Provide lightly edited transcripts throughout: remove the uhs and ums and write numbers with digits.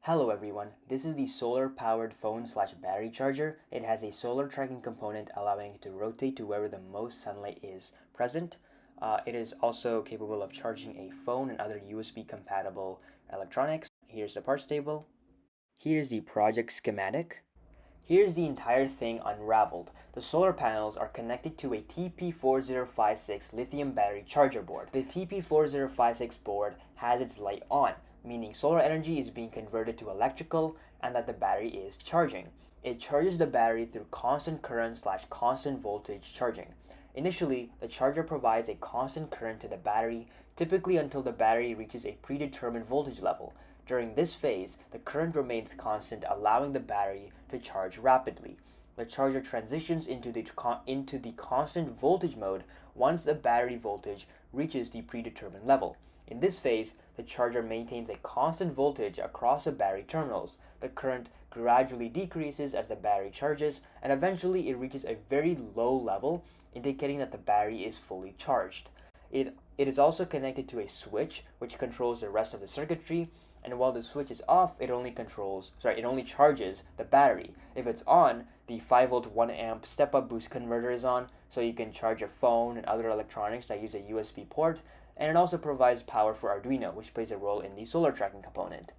Hello everyone, this is the solar powered phone slash battery charger. It has a solar tracking component allowing it to rotate to wherever the most sunlight is present. It is also capable of charging a phone and other USB compatible electronics. Here's the parts table. Here's the project schematic. Here's the entire thing unraveled. The solar panels are connected to a TP4056 lithium battery charger board. The TP4056 board has its light on, meaning solar energy is being converted to electrical and that the battery is charging. It charges the battery through constant current slash constant voltage charging. Initially, the charger provides a constant current to the battery, typically until the battery reaches a predetermined voltage level. During this phase, the current remains constant, allowing the battery to charge rapidly. The charger transitions into the constant voltage mode once the battery voltage reaches the predetermined level. In this phase, the charger maintains a constant voltage across the battery terminals. The current gradually decreases as the battery charges, and eventually it reaches a very low level, indicating that the battery is fully charged. It is also connected to a switch, which controls the rest of the circuitry, and while the switch is off, it only charges the battery. If it's on, the 5-volt 1 amp step-up boost converter is on, so you can charge your phone and other electronics that use a USB port, and it also provides power for Arduino, which plays a role in the solar tracking component.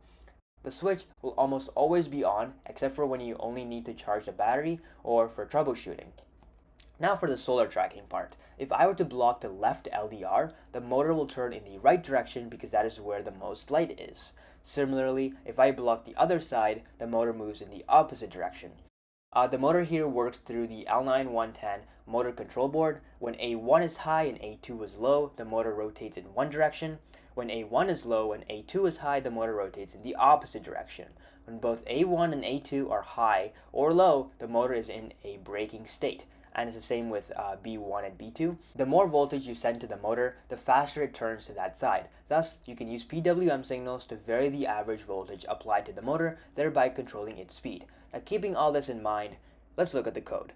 The switch will almost always be on, except for when you only need to charge the battery or for troubleshooting. Now for the solar tracking part. If I were to block the left LDR, the motor will turn in the right direction because that is where the most light is. Similarly, if I block the other side, the motor moves in the opposite direction. The motor here works through the L9-110 motor control board. When A1 is high and A2 is low, the motor rotates in one direction. When A1 is low and A2 is high, the motor rotates in the opposite direction. When both A1 and A2 are high or low, the motor is in a braking state. And it's the same with B1 and B2. The more voltage you send to the motor, the faster it turns to that side. Thus, you can use PWM signals to vary the average voltage applied to the motor, thereby controlling its speed. Now, keeping all this in mind, let's look at the code.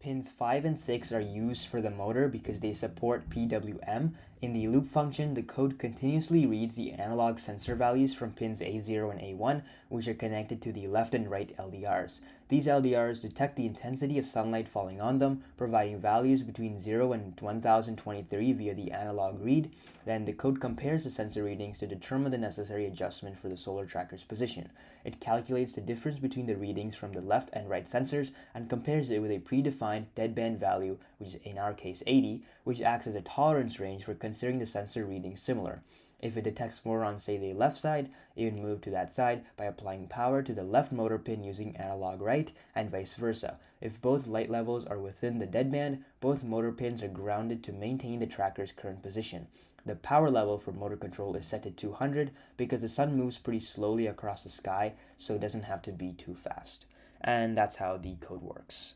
Pins 5 and 6 are used for the motor because they support PWM. In the loop function, the code continuously reads the analog sensor values from pins A0 and A1, which are connected to the left and right LDRs. These LDRs detect the intensity of sunlight falling on them, providing values between 0 and 1023 via the analog read. Then the code compares the sensor readings to determine the necessary adjustment for the solar tracker's position. It calculates the difference between the readings from the left and right sensors and compares it with a predefined deadband value, which is in our case 80, which acts as a tolerance range for considering the sensor readings similar. If it detects more on, say, the left side, it would move to that side by applying power to the left motor pin using analog right, and vice versa. If both light levels are within the deadband, both motor pins are grounded to maintain the tracker's current position. The power level for motor control is set to 200 because the sun moves pretty slowly across the sky, so it doesn't have to be too fast. And that's how the code works.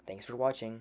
Thanks for watching.